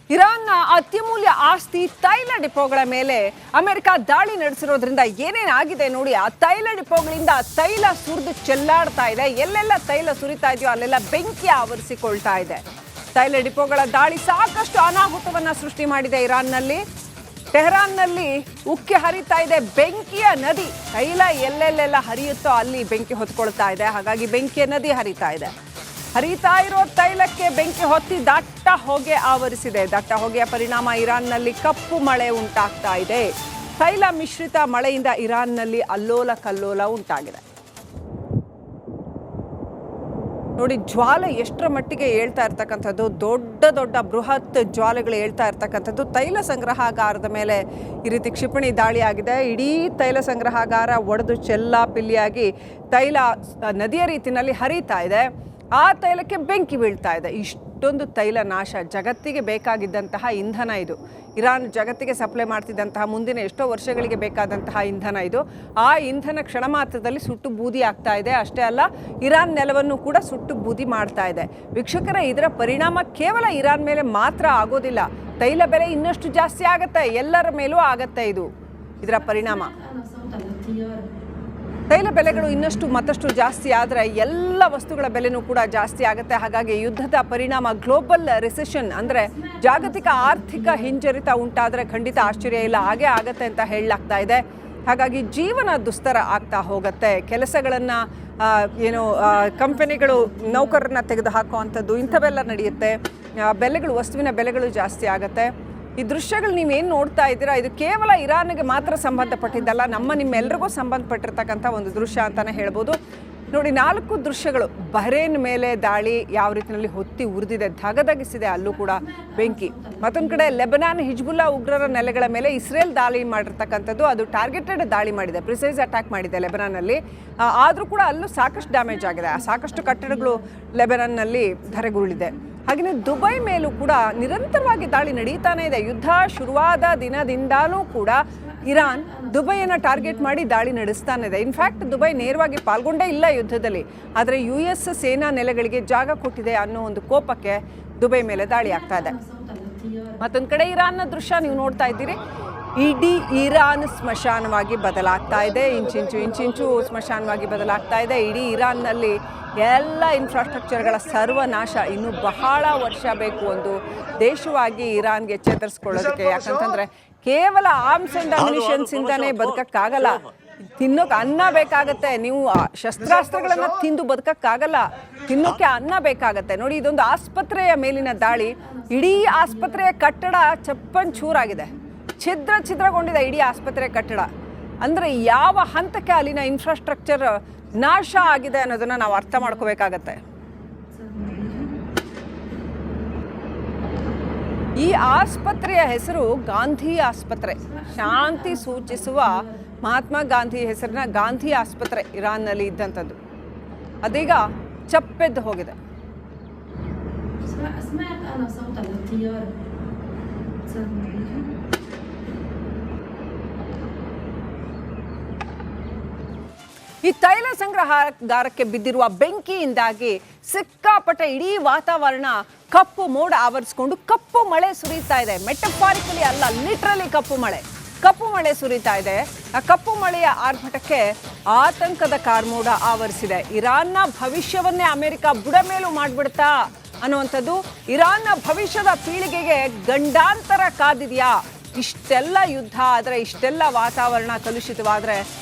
ಇರಾನ್ನ ಅತ್ಯಮೂಲ್ಯ ಆಸ್ತಿ ತೈಲ ಡಿಪೋಗಳ ಮೇಲೆ ಅಮೆರಿಕ ದಾಳಿ ನಡೆಸಿರೋದ್ರಿಂದ ಏನೇನಾಗಿದೆ ನೋಡಿ. ಆ ತೈಲ ಡಿಪೋಗಳಿಂದ ತೈಲ ಸುರಿದು ಚೆಲ್ಲಾಡ್ತಾ ಇದೆ. ಎಲ್ಲೆಲ್ಲ ತೈಲ ಸುರಿತಾ ಇದೆಯೋ ಅಲ್ಲೆಲ್ಲ ಬೆಂಕಿ ಆವರಿಸಿಕೊಳ್ತಾ ಇದೆ. ತೈಲ ಡಿಪೋಗಳ ದಾಳಿ ಸಾಕಷ್ಟು ಅನಾಹುತವನ್ನ ಸೃಷ್ಟಿ ಮಾಡಿದೆ. ಇರಾನ್ನಲ್ಲಿ ಟೆಹರಾನ್ನಲ್ಲಿ ಉಕ್ಕಿ ಹರಿತಾ ಇದೆ ಬೆಂಕಿಯ ನದಿ. ತೈಲ ಎಲ್ಲೆಲ್ಲೆಲ್ಲ ಹರಿಯುತ್ತೋ ಅಲ್ಲಿ ಬೆಂಕಿ ಹೊತ್ಕೊಳ್ತಾ ಇದೆ. ಹಾಗಾಗಿ ಬೆಂಕಿಯ ನದಿ ಹರಿತಾ ಇದೆ. ಹರಿತಾ ಇರೋ ತೈಲಕ್ಕೆ ಬೆಂಕಿ ಹೊತ್ತಿ ದಟ್ಟ ಹೊಗೆ ಆವರಿಸಿದೆ. ದಟ್ಟ ಹೊಗೆಯ ಪರಿಣಾಮ ಇರಾನ್ನಲ್ಲಿ ಕಪ್ಪು ಮಳೆ ಉಂಟಾಗ್ತಾ ಇದೆ. ತೈಲ ಮಿಶ್ರಿತ ಮಳೆಯಿಂದ ಇರಾನ್ನಲ್ಲಿ ಅಲ್ಲೋಲ ಕಲ್ಲೋಲ ಉಂಟಾಗಿದೆ. ನೋಡಿ, ಜ್ವಾಲೆ ಎಷ್ಟರ ಮಟ್ಟಿಗೆ ಹೇಳ್ತಾ ಇರ್ತಕ್ಕಂಥದ್ದು, ದೊಡ್ಡ ದೊಡ್ಡ ಬೃಹತ್ ಜ್ವಾಲೆಗಳು ಹೇಳ್ತಾ ಇರ್ತಕ್ಕಂಥದ್ದು. ತೈಲ ಸಂಗ್ರಹಾಗಾರದ ಮೇಲೆ ಈ ರೀತಿ ಕ್ಷಿಪಣಿ ದಾಳಿ ಆಗಿದೆ. ಇಡೀ ತೈಲ ಸಂಗ್ರಹಾಗಾರ ಒಡೆದು ಚೆಲ್ಲಾಪಿಲ್ಲಿಯಾಗಿ ತೈಲ ನದಿಯ ರೀತಿಯಲ್ಲಿ ಹರಿತಾ ಇದೆ. ಆ ತೈಲಕ್ಕೆ ಬೆಂಕಿ ಬೀಳ್ತಾ ಇದೆ. ಇಷ್ಟೊಂದು ತೈಲ ನಾಶ, ಜಗತ್ತಿಗೆ ಬೇಕಾಗಿದ್ದಂತಹ ಇಂಧನ ಇದು. ಇರಾನ್ ಜಗತ್ತಿಗೆ ಸಪ್ಲೈ ಮಾಡ್ತಿದ್ದಂತಹ ಮುಂದಿನ ಎಷ್ಟೋ ವರ್ಷಗಳಿಗೆ ಬೇಕಾದಂತಹ ಇಂಧನ ಇದು. ಆ ಇಂಧನ ಕ್ಷಣ ಮಾತ್ರದಲ್ಲಿ ಸುಟ್ಟು ಬೂದಿ ಆಗ್ತಾ ಇದೆ. ಅಷ್ಟೇ ಅಲ್ಲ, ಇರಾನ್ ನೆಲವನ್ನು ಕೂಡ ಸುಟ್ಟು ಬೂದಿ ಮಾಡ್ತಾ ಇದೆ. ವೀಕ್ಷಕರ, ಇದರ ಪರಿಣಾಮ ಕೇವಲ ಇರಾನ್ ಮೇಲೆ ಮಾತ್ರ ಆಗೋದಿಲ್ಲ. ತೈಲ ಬೆಲೆ ಇನ್ನಷ್ಟು ಜಾಸ್ತಿ ಆಗುತ್ತೆ, ಎಲ್ಲರ ಮೇಲೂ ಆಗತ್ತೆ ಇದರ ಪರಿಣಾಮ. ತೈಲ ಬೆಲೆಗಳು ಇನ್ನಷ್ಟು ಮತ್ತಷ್ಟು ಜಾಸ್ತಿ ಆದರೆ ಎಲ್ಲ ವಸ್ತುಗಳ ಬೆಲೆನೂ ಕೂಡ ಜಾಸ್ತಿ ಆಗುತ್ತೆ. ಹಾಗಾಗಿ ಯುದ್ಧದ ಪರಿಣಾಮ, ಗ್ಲೋಬಲ್ ರಿಸೆಷನ್ ಅಂದರೆ ಜಾಗತಿಕ ಆರ್ಥಿಕ ಹಿಂಜರಿತ ಉಂಟಾದರೆ ಖಂಡಿತ ಆಶ್ಚರ್ಯ ಇಲ್ಲ, ಹಾಗೆ ಆಗತ್ತೆ ಅಂತ ಹೇಳಲಾಗ್ತಾ ಇದೆ. ಹಾಗಾಗಿ ಜೀವನ ದುಸ್ತರ ಆಗ್ತಾ ಹೋಗುತ್ತೆ. ಕೆಲಸಗಳನ್ನು ಕಂಪನಿಗಳು ನೌಕರರನ್ನ ತೆಗೆದು ಹಾಕುವಂಥದ್ದು ಇಂಥವೆಲ್ಲ ನಡೆಯುತ್ತೆ. ಬೆಲೆಗಳು, ವಸ್ತುವಿನ ಬೆಲೆಗಳು ಜಾಸ್ತಿ ಆಗುತ್ತೆ. ಈ ದೃಶ್ಯಗಳು ನೀವೇನು ನೋಡ್ತಾ ಇದ್ದೀರಾ, ಇದು ಕೇವಲ ಇರಾನ್ಗೆ ಮಾತ್ರ ಸಂಬಂಧಪಟ್ಟಿದ್ದಲ್ಲ, ನಿಮ್ಮೆಲ್ಲರಿಗೂ ಸಂಬಂಧಪಟ್ಟಿರ್ತಕ್ಕಂಥ ಒಂದು ದೃಶ್ಯ ಅಂತಲೇ ಹೇಳ್ಬೋದು. ನೋಡಿ, 4 ದೃಶ್ಯಗಳು. ಬಹ್ರೇನ್ ಮೇಲೆ ದಾಳಿ ಯಾವ ರೀತಿಯಲ್ಲಿ ಹೊತ್ತಿ ಉರಿದಿದೆ, ಧಗಧಗಿಸಿದೆ ಅಲ್ಲೂ ಕೂಡ ಬೆಂಕಿ. ಮತ್ತೊಂದು ಕಡೆ ಲೆಬನಾನ್ ಹಿಜ್ಬುಲ್ಲಾ ಉಗ್ರರ ನೆಲೆಗಳ ಮೇಲೆ ಇಸ್ರೇಲ್ ದಾಳಿ ಮಾಡಿರ್ತಕ್ಕಂಥದ್ದು. ಅದು ಟಾರ್ಗೆಟೆಡ್ ದಾಳಿ ಮಾಡಿದೆ, ಪ್ರಿಸೈಸ್ ಅಟ್ಯಾಕ್ ಮಾಡಿದೆ ಲೆಬನಾನ್ನಲ್ಲಿ. ಆದರೂ ಕೂಡ ಅಲ್ಲೂ ಸಾಕಷ್ಟು ಡ್ಯಾಮೇಜ್ ಆಗಿದೆ. ಸಾಕಷ್ಟು ಕಟ್ಟಡಗಳು ಲೆಬನಾನ್ನಲ್ಲಿ ಧರೆಗುರುಳಿದೆ. ಹಾಗೆಯೇ ದುಬೈ ಮೇಲೂ ಕೂಡ ನಿರಂತರವಾಗಿ ದಾಳಿ ನಡೀತಾನೆ ಇದೆ. ಯುದ್ಧ ಶುರುವಾದ ದಿನದಿಂದಲೂ ಕೂಡ ಇರಾನ್ ದುಬೈಯನ್ನು ಟಾರ್ಗೆಟ್ ಮಾಡಿ ದಾಳಿ ನಡೆಸ್ತಾನೆ ಇದೆ. ಇನ್ಫ್ಯಾಕ್ಟ್ ದುಬೈ ನೇರವಾಗಿ ಪಾಲ್ಗೊಂಡೇ ಇಲ್ಲ ಯುದ್ಧದಲ್ಲಿ, ಆದರೆ US ಸೇನಾ ನೆಲೆಗಳಿಗೆ ಜಾಗ ಕೊಟ್ಟಿದೆ ಅನ್ನೋ ಒಂದು ಕೋಪಕ್ಕೆ ದುಬೈ ಮೇಲೆ ದಾಳಿ ಆಗ್ತಾ ಇದೆ. ಮತ್ತೊಂದು ಕಡೆ ಇರಾನ್ನ ದೃಶ್ಯ ನೀವು ನೋಡ್ತಾ ಇದ್ದೀರಿ. ಇಡೀ ಇರಾನ್ ಸ್ಮಶಾನವಾಗಿ ಬದಲಾಗ್ತಾ ಇದೆ. ಇಂಚಿಂಚು ಸ್ಮಶಾನವಾಗಿ ಬದಲಾಗ್ತಾ ಇದೆ. ಇಡೀ ಇರಾನ್ನಲ್ಲಿ ಎಲ್ಲ ಇನ್ಫ್ರಾಸ್ಟ್ರಕ್ಚರ್ಗಳ ಸರ್ವನಾಶ. ಇನ್ನು ಬಹಳ ವರ್ಷ ಬೇಕು ಒಂದು ದೇಶವಾಗಿ ಇರಾನ್ಗೆ ಚೇತರಿಸ್ಕೊಳ್ಳೋದಕ್ಕೆ. ಯಾಕಂತಂದರೆ ಕೇವಲ ಆರ್ಮ್ಸ್ ಆ್ಯಂಡ್ ಅಮ್ಯುನಿಷನ್ಸ್ ಇಂದಾನೇ ಬದುಕಕ್ಕಾಗಲ್ಲ. ತಿನ್ನೋಕೆ ಅನ್ನ ಬೇಕಾಗತ್ತೆ. ನೀವು ಶಸ್ತ್ರಾಸ್ತ್ರಗಳನ್ನು ತಿಂದು ಬದುಕಕ್ಕಾಗಲ್ಲ, ತಿನ್ನೋಕೆ ಅನ್ನ ಬೇಕಾಗತ್ತೆ. ನೋಡಿ, ಇದೊಂದು ಆಸ್ಪತ್ರೆಯ ಮೇಲಿನ ದಾಳಿ. ಇಡೀ ಆಸ್ಪತ್ರೆಯ ಕಟ್ಟಡ ಚಪ್ಪಂಚೂರಾಗಿದೆ, ಛಿದ್ರಗೊಂಡಿದೆ ಇಡೀ ಆಸ್ಪತ್ರೆ ಕಟ್ಟಡ. ಅಂದರೆ ಯಾವ ಹಂತಕ್ಕೆ ಅಲ್ಲಿನ ಇನ್ಫ್ರಾಸ್ಟ್ರಕ್ಚರ್ ನಾಶ ಆಗಿದೆ ಅನ್ನೋದನ್ನು ನಾವು ಅರ್ಥ ಮಾಡ್ಕೋಬೇಕಾಗತ್ತೆ. ಈ ಆಸ್ಪತ್ರೆಯ ಹೆಸರು ಗಾಂಧಿ ಆಸ್ಪತ್ರೆ. ಶಾಂತಿ ಸೂಚಿಸುವ ಮಹಾತ್ಮ ಗಾಂಧಿ ಹೆಸರಿನ ಗಾಂಧಿ ಆಸ್ಪತ್ರೆ ಇರಾನ್ನಲ್ಲಿ ಇದ್ದಂಥದ್ದು. ಅದೀಗ ಚಪ್ಪೆದ್ದು ಹೋಗಿದೆ. ಈ ತೈಲ ಸಂಗ್ರಹಾಗಾರಕ್ಕೆ ಬಿದ್ದಿರುವ ಬೆಂಕಿಯಿಂದಾಗಿ ಸಿಕ್ಕಾಪಟ್ಟೆ ಇಡೀ ವಾತಾವರಣ ಕಪ್ಪು ಮೋಡ ಆವರಿಸಿಕೊಂಡು ಕಪ್ಪು ಮಳೆ ಸುರಿತಾ ಇದೆ. ಮೆಟಫಾರಿಕಲಿ ಅಲ್ಲ, ಲಿಟ್ರಲಿ ಕಪ್ಪು ಮಳೆ ಸುರಿತಾ ಇದೆ. ಆ ಕಪ್ಪು ಮಳೆಯ ಆರ್ಭಟಕ್ಕೆ ಆತಂಕದ ಕಾರ್ಮೋಡ ಆವರಿಸಿದೆ. ಇರಾನ್ನ ಭವಿಷ್ಯವನ್ನೇ ಅಮೆರಿಕ ಬುಡಮೇಲು ಮಾಡಿಬಿಡ್ತಾ ಅನ್ನುವಂಥದ್ದು. ಇರಾನ್ನ ಭವಿಷ್ಯದ ಪೀಳಿಗೆಗೆ ಗಂಡಾಂತರ ಕಾದಿದೆಯಾ? ಇಷ್ಟೆಲ್ಲ ಯುದ್ಧ ಆದರೆ, ಇಷ್ಟೆಲ್ಲ ವಾತಾವರಣ ಕಲುಷಿತವಾದರೆ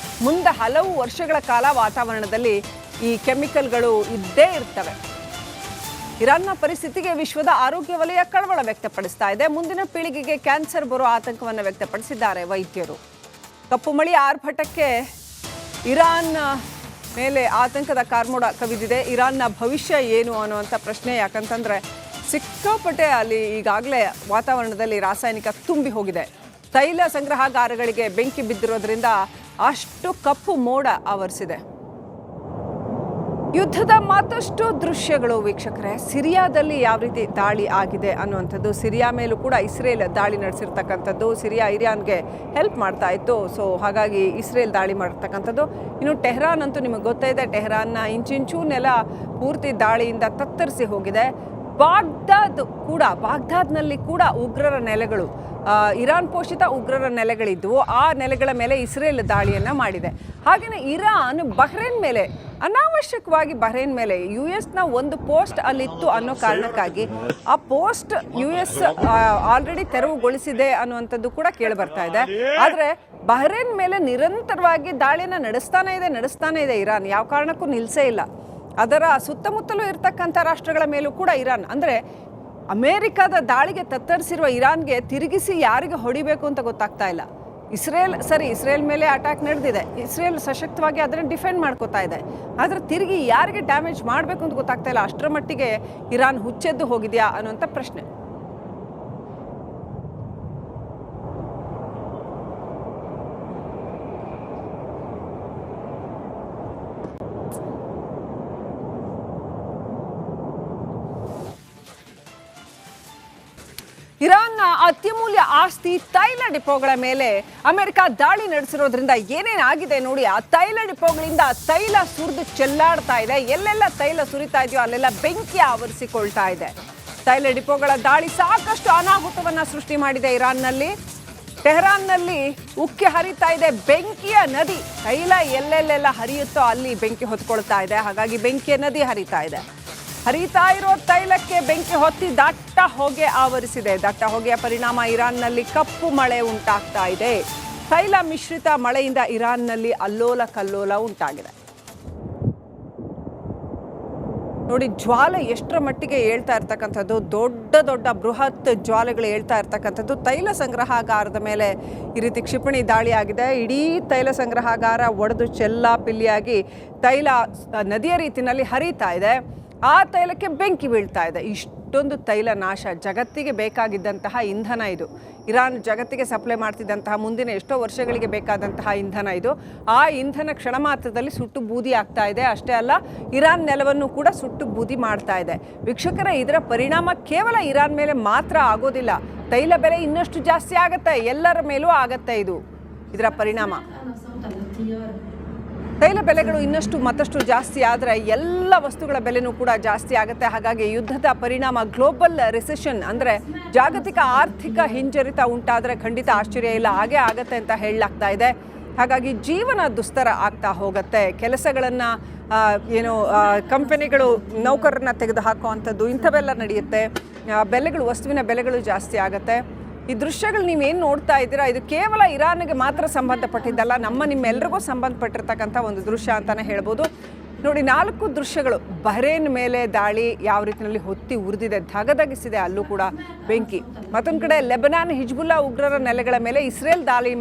ಮುಂದೆ ಹಲವು ವರ್ಷಗಳ ಕಾಲ ವಾತಾವರಣದಲ್ಲಿ ಈ ಕೆಮಿಕಲ್ಗಳು ಇದ್ದೇ ಇರ್ತವೆ. ಇರಾನ್ನ ಪರಿಸ್ಥಿತಿಗೆ ವಿಶ್ವದ ಆರೋಗ್ಯ ವಲಯ ಕಳವಳ ವ್ಯಕ್ತಪಡಿಸ್ತಾ ಇದೆ. ಮುಂದಿನ ಪೀಳಿಗೆಗೆ ಕ್ಯಾನ್ಸರ್ ಬರೋ ಆತಂಕವನ್ನು ವ್ಯಕ್ತಪಡಿಸಿದ್ದಾರೆ ವೈದ್ಯರು. ಕಪ್ಪು ಮಳೆಯ ಆರ್ಭಟಕ್ಕೆ ಇರಾನ್ ಮೇಲೆ ಆತಂಕದ ಕಾರ್ಮೋಡ ಕವಿದಿದೆ. ಇರಾನ್ನ ಭವಿಷ್ಯ ಏನು ಅನ್ನುವಂಥ ಪ್ರಶ್ನೆ. ಯಾಕಂತಂದರೆ ಸಿಕ್ಕಾಪಟ್ಟೆ ಅಲ್ಲಿ ಈಗಾಗಲೇ ವಾತಾವರಣದಲ್ಲಿ ರಾಸಾಯನಿಕ ತುಂಬಿ ಹೋಗಿದೆ. ತೈಲ ಸಂಗ್ರಹಾಗಾರಗಳಿಗೆ ಬೆಂಕಿ ಬಿದ್ದಿರೋದ್ರಿಂದ ಅಷ್ಟು ಕಪ್ಪು ಮೋಡ ಆವರಿಸಿದೆ. ಯುದ್ಧದ ಮತ್ತಷ್ಟು ದೃಶ್ಯಗಳು ವೀಕ್ಷಕರೇ. ಸಿರಿಯಾದಲ್ಲಿ ಯಾವ ರೀತಿ ದಾಳಿ ಆಗಿದೆ ಅನ್ನುವಂಥದ್ದು. ಸಿರಿಯಾ ಮೇಲೂ ಕೂಡ ಇಸ್ರೇಲ್ ದಾಳಿ ನಡೆಸಿರ್ತಕ್ಕಂಥದ್ದು. ಸಿರಿಯಾ ಇರಾನ್ಗೆ ಹೆಲ್ಪ್ ಮಾಡ್ತಾ ಇತ್ತು, ಸೊ ಹಾಗಾಗಿ ಇಸ್ರೇಲ್ ದಾಳಿ ಮಾಡಿರ್ತಕ್ಕಂಥದ್ದು. ಇನ್ನು ಟೆಹರಾನ್ ಅಂತೂ ನಿಮಗೆ ಗೊತ್ತೇ ಇದೆ, ಟೆಹರಾನ್ನ ಇಂಚಿಂಚೂ ನೆಲ ಪೂರ್ತಿ ದಾಳಿಯಿಂದ ತತ್ತರಿಸಿ ಹೋಗಿದೆ. ಬಾಗ್ದಾದ್ನಲ್ಲಿ ಕೂಡ ಉಗ್ರರ ನೆಲೆಗಳು, ಇರಾನ್ ಪೋಷಿತ ಉಗ್ರರ ನೆಲೆಗಳಿದ್ದವು. ಆ ನೆಲೆಗಳ ಮೇಲೆ ಇಸ್ರೇಲ್ ದಾಳಿಯನ್ನು ಮಾಡಿದೆ. ಹಾಗೆಯೇ ಇರಾನ್ ಬಹ್ರೇನ್ ಮೇಲೆ ಅನಾವಶ್ಯಕವಾಗಿ US ಒಂದು ಪೋಸ್ಟ್ ಅಲ್ಲಿತ್ತು ಅನ್ನೋ ಕಾರಣಕ್ಕಾಗಿ ಆ ಪೋಸ್ಟ್ US ಆಲ್ರೆಡಿ ತೆರವುಗೊಳಿಸಿದೆ ಅನ್ನುವಂಥದ್ದು ಕೂಡ ಕೇಳಿ ಬರ್ತಾ ಇದೆ. ಆದರೆ ಬಹ್ರೇನ್ ಮೇಲೆ ನಿರಂತರವಾಗಿ ದಾಳಿಯನ್ನು ನಡೆಸ್ತಾನೆ ಇದೆ ಇರಾನ್. ಯಾವ ಕಾರಣಕ್ಕೂ ನಿಲ್ಲಿಸೇ ಇಲ್ಲ. ಅದರ ಸುತ್ತಮುತ್ತಲೂ ಇರ್ತಕ್ಕಂಥ ರಾಷ್ಟ್ರಗಳ ಮೇಲೂ ಕೂಡ ಇರಾನ್, ಅಂದರೆ ಅಮೇರಿಕಾದ ದಾಳಿಗೆ ತತ್ತರಿಸಿರುವ ಇರಾನ್ಗೆ ತಿರುಗಿಸಿ ಯಾರಿಗೆ ಹೊಡಿಬೇಕು ಅಂತ ಗೊತ್ತಾಗ್ತಾ ಇಲ್ಲ. ಇಸ್ರೇಲ್ ಮೇಲೆ ಅಟ್ಯಾಕ್ ನಡೆದಿದೆ, ಇಸ್ರೇಲ್ ಸಶಕ್ತವಾಗಿ ಅದನ್ನು ಡಿಫೆಂಡ್ ಮಾಡ್ಕೋತಾ ಇದೆ. ಆದರೆ ತಿರುಗಿ ಯಾರಿಗೆ ಡ್ಯಾಮೇಜ್ ಮಾಡಬೇಕು ಅಂತ ಗೊತ್ತಾಗ್ತಾ ಇಲ್ಲ. ಅಷ್ಟರ ಮಟ್ಟಿಗೆ ಇರಾನ್ ಹುಚ್ಚೆದ್ದು ಹೋಗಿದೆಯಾ ಅನ್ನುವಂಥ ಪ್ರಶ್ನೆ. ಇರಾನ್ನ ಅತ್ಯಮೂಲ್ಯ ಆಸ್ತಿ ತೈಲ ಡಿಪೋಗಳ ಮೇಲೆ ಅಮೆರಿಕ ದಾಳಿ ನಡೆಸಿರೋದ್ರಿಂದ ಏನೇನಾಗಿದೆ ನೋಡಿ. ಆ ತೈಲ ಡಿಪೋಗಳಿಂದ ತೈಲ ಸುರಿದು ಚೆಲ್ಲಾಡ್ತಾ ಇದೆ. ಎಲ್ಲೆಲ್ಲ ತೈಲ ಸುರಿತಾ ಇದೆಯೋ ಅಲ್ಲೆಲ್ಲ ಬೆಂಕಿ ಆವರಿಸಿಕೊಳ್ತಾ ಇದೆ. ತೈಲ ಡಿಪೋಗಳ ದಾಳಿ ಸಾಕಷ್ಟು ಅನಾಹುತವನ್ನ ಸೃಷ್ಟಿ ಮಾಡಿದೆ ಇರಾನ್ನಲ್ಲಿ. ಟೆಹರಾನ್ನಲ್ಲಿ ಉಕ್ಕಿ ಹರಿತಾ ಇದೆ ಬೆಂಕಿಯ ನದಿ. ತೈಲ ಎಲ್ಲೆಲ್ಲೆಲ್ಲ ಹರಿಯುತ್ತೋ ಅಲ್ಲಿ ಬೆಂಕಿ ಹೊತ್ಕೊಳ್ತಾ ಇದೆ. ಹಾಗಾಗಿ ಬೆಂಕಿಯ ನದಿ ಹರಿತಾ ಇರೋ ತೈಲಕ್ಕೆ ಬೆಂಕಿ ಹೊತ್ತಿ ದಟ್ಟ ಹೊಗೆ ಆವರಿಸಿದೆ. ದಟ್ಟ ಹೊಗೆಯ ಪರಿಣಾಮ ಇರಾನ್ನಲ್ಲಿ ಕಪ್ಪು ಮಳೆ ಉಂಟಾಗ್ತಾ ಇದೆ. ತೈಲ ಮಿಶ್ರಿತ ಮಳೆಯಿಂದ ಇರಾನ್ನಲ್ಲಿ ಅಲ್ಲೋಲ ಕಲ್ಲೋಲ ಉಂಟಾಗಿದೆ. ನೋಡಿ, ಜ್ವಾಲೆ ಎಷ್ಟರ ಮಟ್ಟಿಗೆ ಏಳ್ತಾ ಇರ್ತಕ್ಕಂಥದ್ದು, ದೊಡ್ಡ ಬೃಹತ್ ಜ್ವಾಲೆಗಳು ಏಳ್ತಾ ಇರ್ತಕ್ಕಂಥದ್ದು. ತೈಲ ಸಂಗ್ರಹಾಗಾರದ ಮೇಲೆ ಈ ರೀತಿ ಕ್ಷಿಪಣಿ ದಾಳಿ ಆಗಿದೆ. ಇಡೀ ತೈಲ ಸಂಗ್ರಹಾಗಾರ ಒಡೆದು ಚೆಲ್ಲಾಪಿಲ್ಲಿಯಾಗಿ ತೈಲ ನದಿಯ ರೀತಿಯಲ್ಲಿ ಹರಿತಾ ಇದೆ. ಆ ತೈಲಕ್ಕೆ ಬೆಂಕಿ ಬೀಳ್ತಾ ಇದೆ. ಇಷ್ಟೊಂದು ತೈಲ ನಾಶ, ಜಗತ್ತಿಗೆ ಬೇಕಾಗಿದ್ದಂತಹ ಇಂಧನ ಇದು. ಇರಾನ್ ಜಗತ್ತಿಗೆ ಸಪ್ಲೈ ಮಾಡ್ತಿದ್ದಂತಹ ಮುಂದಿನ ಎಷ್ಟೋ ವರ್ಷಗಳಿಗೆ ಬೇಕಾದಂತಹ ಇಂಧನ ಇದು. ಆ ಇಂಧನ ಕ್ಷಣ ಮಾತ್ರದಲ್ಲಿ ಸುಟ್ಟು ಬೂದಿ ಆಗ್ತಾ ಇದೆ. ಅಷ್ಟೇ ಅಲ್ಲ, ಇರಾನ್ ನೆಲವನ್ನು ಕೂಡ ಸುಟ್ಟು ಬೂದಿ ಮಾಡ್ತಾ ಇದೆ. ವೀಕ್ಷಕರೇ, ಇದರ ಪರಿಣಾಮ ಕೇವಲ ಇರಾನ್ ಮೇಲೆ ಮಾತ್ರ ಆಗೋದಿಲ್ಲ. ತೈಲ ಬೆಲೆ ಇನ್ನಷ್ಟು ಜಾಸ್ತಿ ಆಗುತ್ತೆ, ಎಲ್ಲರ ಮೇಲೂ ಆಗತ್ತೆ ಇದರ ಪರಿಣಾಮ. ತೈಲ ಬೆಲೆಗಳು ಮತ್ತಷ್ಟು ಜಾಸ್ತಿ ಆದರೆ ಎಲ್ಲ ವಸ್ತುಗಳ ಬೆಲೆನೂ ಕೂಡ ಜಾಸ್ತಿ ಆಗುತ್ತೆ. ಹಾಗಾಗಿ ಯುದ್ಧದ ಪರಿಣಾಮ ಗ್ಲೋಬಲ್ ರಿಸೆಷನ್, ಅಂದರೆ ಜಾಗತಿಕ ಆರ್ಥಿಕ ಹಿಂಜರಿತ ಉಂಟಾದರೆ ಖಂಡಿತ ಆಶ್ಚರ್ಯ ಇಲ್ಲ, ಹಾಗೆ ಆಗತ್ತೆ ಅಂತ ಹೇಳಲಾಗ್ತಾ ಇದೆ. ಹಾಗಾಗಿ ಜೀವನ ದುಸ್ತರ ಆಗ್ತಾ ಹೋಗುತ್ತೆ. ಕೆಲಸಗಳನ್ನು ಕಂಪನಿಗಳು ನೌಕರರನ್ನ ತೆಗೆದು ಹಾಕುವಂಥದ್ದು ಇಂಥವೆಲ್ಲ ನಡೆಯುತ್ತೆ. ವಸ್ತುವಿನ ಬೆಲೆಗಳು ಜಾಸ್ತಿ ಆಗುತ್ತೆ. ಈ ದೃಶ್ಯಗಳು ನೀವೇನು ನೋಡ್ತಾ ಇದ್ದೀರಾ, ಇದು ಕೇವಲ ಇರಾನ್ಗೆ ಮಾತ್ರ ಸಂಬಂಧಪಟ್ಟಿದ್ದಲ್ಲ, ನಿಮ್ಮೆಲ್ಲರಿಗೂ ಸಂಬಂಧಪಟ್ಟಿರ್ತಕ್ಕಂಥ ಒಂದು ದೃಶ್ಯ ಅಂತಲೇ ಹೇಳ್ಬೋದು. ನೋಡಿ, 4 ದೃಶ್ಯಗಳು. ಬಹ್ರೇನ್ ಮೇಲೆ ದಾಳಿ ಯಾವ ರೀತಿಯಲ್ಲಿ ಹೊತ್ತಿ ಉರಿದಿದೆ, ಧಗಧಗಿಸಿದೆ ಅಲ್ಲೂ ಕೂಡ ಬೆಂಕಿ. ಮತ್ತೊಂದು ಕಡೆ ಲೆಬನಾನ್ ಹಿಜ್ಬುಲ್ಲಾ ಉಗ್ರರ ನೆಲೆಗಳ ಮೇಲೆ ಇಸ್ರೇಲ್ ದಾಳಿ